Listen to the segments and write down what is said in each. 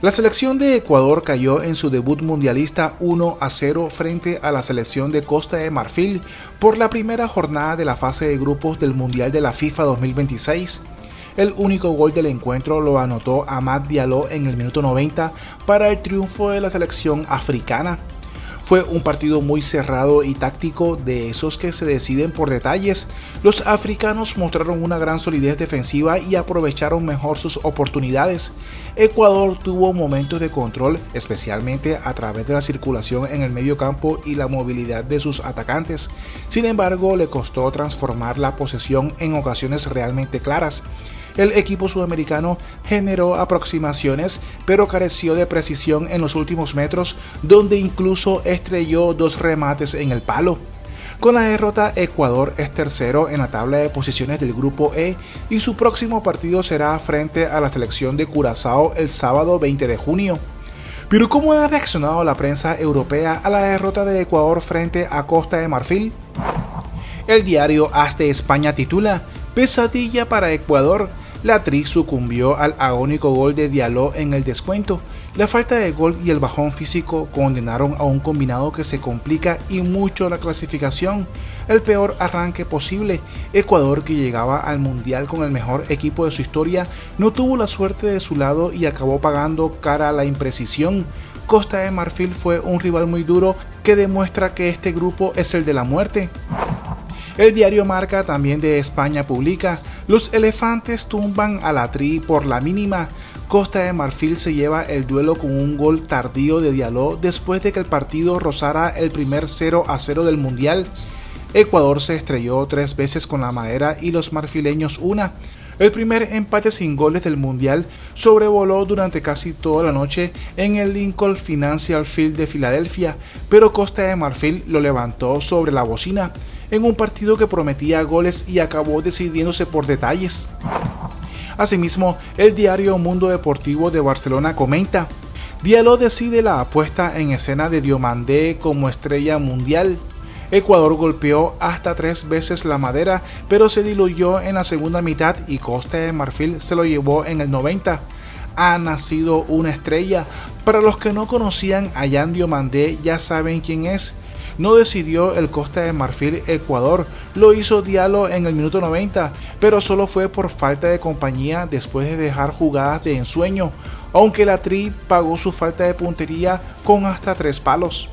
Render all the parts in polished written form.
La selección de Ecuador cayó en su debut mundialista 1-0 frente a la selección de Costa de Marfil por la primera jornada de la fase de grupos del Mundial de la FIFA 2026. El único gol del encuentro lo anotó Amad Diallo en el minuto 90 para el triunfo de la selección africana. Fue un partido muy cerrado y táctico, de esos que se deciden por detalles. Los africanos mostraron una gran solidez defensiva y aprovecharon mejor sus oportunidades. Ecuador tuvo momentos de control, especialmente a través de la circulación en el medio campo y la movilidad de sus atacantes. Sin embargo, le costó transformar la posesión en ocasiones realmente claras. El equipo sudamericano generó aproximaciones, pero careció de precisión en los últimos metros, donde incluso estrelló dos remates en el palo. Con la derrota, Ecuador es tercero en la tabla de posiciones del Grupo E y su próximo partido será frente a la selección de Curazao el sábado 20 de junio. Pero ¿cómo ha reaccionado la prensa europea a la derrota de Ecuador frente a Costa de Marfil? El diario AS de España titula: "Pesadilla para Ecuador. La Tri sucumbió al agónico gol de Diallo en el descuento. La falta de gol y el bajón físico condenaron a un combinado que se complica y mucho la clasificación. El peor arranque posible. Ecuador, que llegaba al Mundial con el mejor equipo de su historia, no tuvo la suerte de su lado y acabó pagando cara a la imprecisión. Costa de Marfil fue un rival muy duro que demuestra que este grupo es el de la muerte". El diario Marca, también de España, publica: "Los elefantes tumban a la Tri por la mínima. Costa de Marfil se lleva el duelo con un gol tardío de Diallo después de que el partido rozara el primer 0-0 del Mundial. Ecuador se estrelló 3 veces con la madera y los marfileños una. El primer empate sin goles del Mundial sobrevoló durante casi toda la noche en el Lincoln Financial Field de Filadelfia, pero Costa de Marfil lo levantó sobre la bocina en un partido que prometía goles y acabó decidiéndose por detalles". Asimismo, el diario Mundo Deportivo de Barcelona comenta: "Diallo decide la apuesta en escena de Diomandé como estrella mundial. Ecuador golpeó hasta 3 veces la madera, pero se diluyó en la segunda mitad y Costa de Marfil se lo llevó en el 90. Ha nacido una estrella. Para los que no conocían a Yan Diomandé, ya saben quién es. No decidió el Costa de Marfil Ecuador, lo hizo Diallo en el minuto 90, pero solo fue por falta de compañía después de dejar jugadas de ensueño, aunque la Tri pagó su falta de puntería con hasta 3 palos".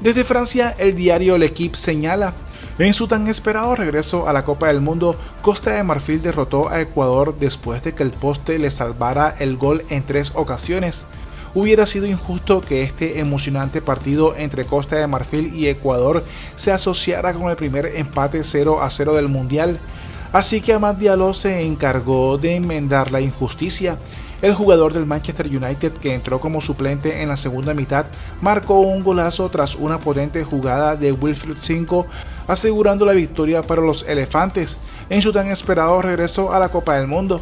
Desde Francia, el diario L'Equipe señala: "En su tan esperado regreso a la Copa del Mundo, Costa de Marfil derrotó a Ecuador después de que el poste le salvara el gol en 3 ocasiones. Hubiera sido injusto que este emocionante partido entre Costa de Marfil y Ecuador se asociara con el primer empate 0-0 del Mundial. Así que Amad Diallo se encargó de enmendar la injusticia. El jugador del Manchester United, que entró como suplente en la segunda mitad, marcó un golazo tras una potente jugada de Wilfried Cinco, asegurando la victoria para los elefantes en su tan esperado regreso a la Copa del Mundo".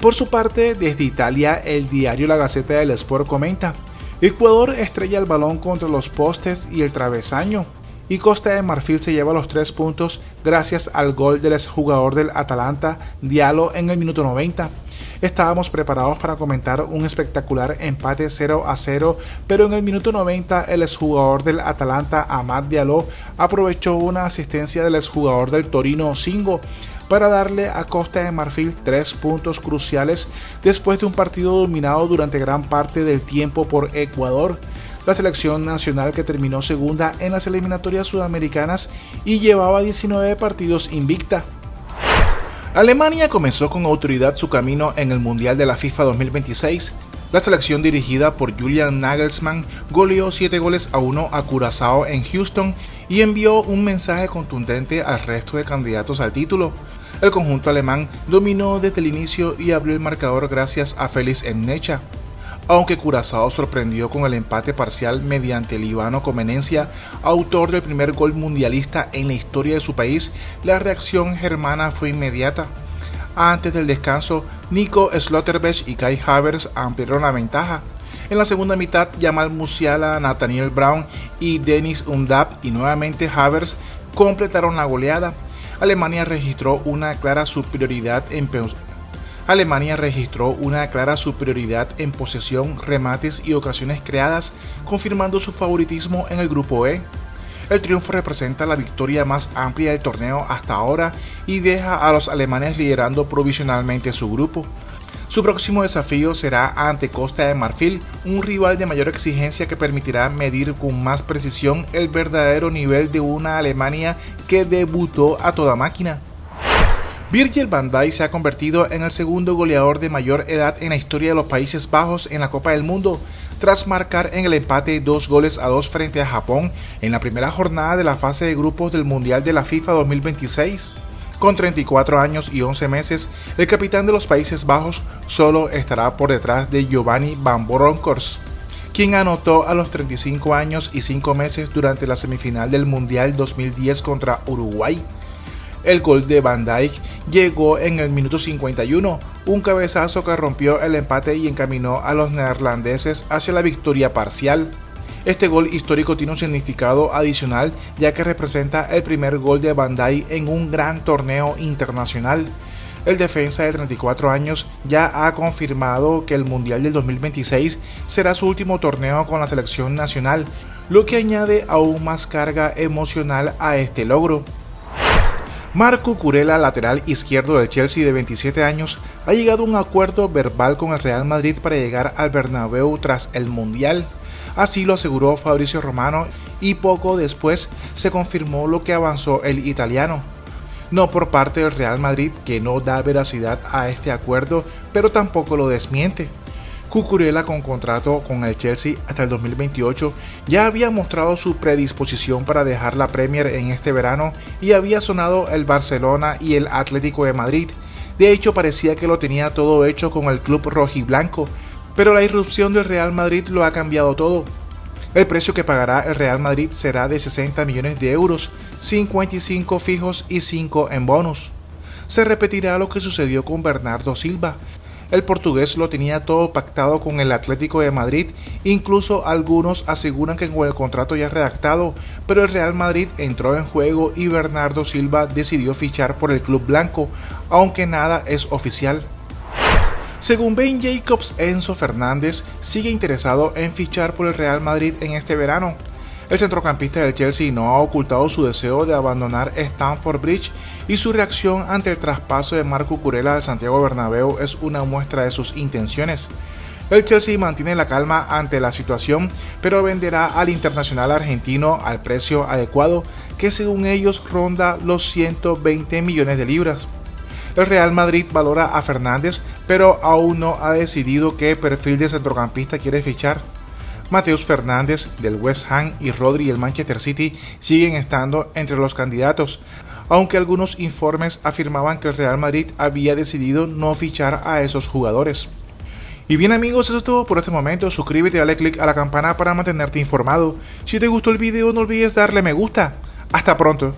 Por su parte, desde Italia, el diario La Gazzetta dello Sport comenta: "Ecuador estrella el balón contra los postes y el travesaño, y Costa de Marfil se lleva los 3 puntos gracias al gol del exjugador del Atalanta, Diallo, en el minuto 90. Estábamos preparados para comentar un espectacular empate 0-0, pero en el minuto 90 el exjugador del Atalanta, Amad Diallo, aprovechó una asistencia del exjugador del Torino, Singo, para darle a Costa de Marfil 3 puntos cruciales después de un partido dominado durante gran parte del tiempo por Ecuador, la selección nacional que terminó segunda en las eliminatorias sudamericanas y llevaba 19 partidos invicta". Alemania comenzó con autoridad su camino en el Mundial de la FIFA 2026. La selección, dirigida por Julian Nagelsmann, goleó 7-1 a Curazao en Houston y envió un mensaje contundente al resto de candidatos al título. El conjunto alemán dominó desde el inicio y abrió el marcador gracias a Felix Nmecha. Aunque Curazao sorprendió con el empate parcial mediante el Ivano Comenencia, autor del primer gol mundialista en la historia de su país, la reacción germana fue inmediata. Antes del descanso, Nico Schlotterbeck y Kai Havertz ampliaron la ventaja. En la segunda mitad, Jamal Musiala, Nathaniel Brown y Dennis Undav y nuevamente Havertz completaron la goleada. Alemania registró una clara superioridad en Alemania registró una clara superioridad en posesión, remates y ocasiones creadas, confirmando su favoritismo en el grupo E. El triunfo representa la victoria más amplia del torneo hasta ahora y deja a los alemanes liderando provisionalmente su grupo. Su próximo desafío será ante Costa de Marfil, un rival de mayor exigencia que permitirá medir con más precisión el verdadero nivel de una Alemania que debutó a toda máquina. Virgil van Dijk se ha convertido en el segundo goleador de mayor edad en la historia de los Países Bajos en la Copa del Mundo, tras marcar en el empate 2-2 frente a Japón en la primera jornada de la fase de grupos del Mundial de la FIFA 2026. Con 34 años y 11 meses, el capitán de los Países Bajos solo estará por detrás de Giovanni Van Bronckhorst, quien anotó a los 35 años y 5 meses durante la semifinal del Mundial 2010 contra Uruguay. El gol de Van Dijk llegó en el minuto 51, un cabezazo que rompió el empate y encaminó a los neerlandeses hacia la victoria parcial. Este gol histórico tiene un significado adicional ya que representa el primer gol de Van Dijk en un gran torneo internacional. El defensa de 34 años ya ha confirmado que el Mundial del 2026 será su último torneo con la selección nacional, lo que añade aún más carga emocional a este logro. Marc Cucurella, lateral izquierdo del Chelsea de 27 años, ha llegado a un acuerdo verbal con el Real Madrid para llegar al Bernabéu tras el Mundial. Así lo aseguró Fabrizio Romano y poco después se confirmó lo que avanzó el italiano. No por parte del Real Madrid, que no da veracidad a este acuerdo, pero tampoco lo desmiente. Cucurella, con contrato con el Chelsea hasta el 2028, ya había mostrado su predisposición para dejar la Premier en este verano y había sonado el Barcelona y el Atlético de Madrid. De hecho, parecía que lo tenía todo hecho con el club rojiblanco, pero la irrupción del Real Madrid lo ha cambiado todo. El precio que pagará el Real Madrid será de 60 millones de euros, 55 fijos y 5 en bonus. Se repetirá lo que sucedió con Bernardo Silva. El portugués lo tenía todo pactado con el Atlético de Madrid, incluso algunos aseguran que con el contrato ya redactado, pero el Real Madrid entró en juego y Bernardo Silva decidió fichar por el club blanco, aunque nada es oficial. Según Ben Jacobs, Enzo Fernández sigue interesado en fichar por el Real Madrid en este verano. El centrocampista del Chelsea no ha ocultado su deseo de abandonar Stamford Bridge y su reacción ante el traspaso de Marc Cucurella al Santiago Bernabéu es una muestra de sus intenciones. El Chelsea mantiene la calma ante la situación, pero venderá al internacional argentino al precio adecuado, que según ellos ronda los 120 millones de libras. El Real Madrid valora a Fernández, pero aún no ha decidido qué perfil de centrocampista quiere fichar. Mateus Fernández del West Ham y Rodri del Manchester City siguen estando entre los candidatos, aunque algunos informes afirmaban que el Real Madrid había decidido no fichar a esos jugadores. Y bien amigos, eso es todo por este momento. Suscríbete y dale click a la campana para mantenerte informado. Si te gustó el video no olvides darle me gusta. Hasta pronto.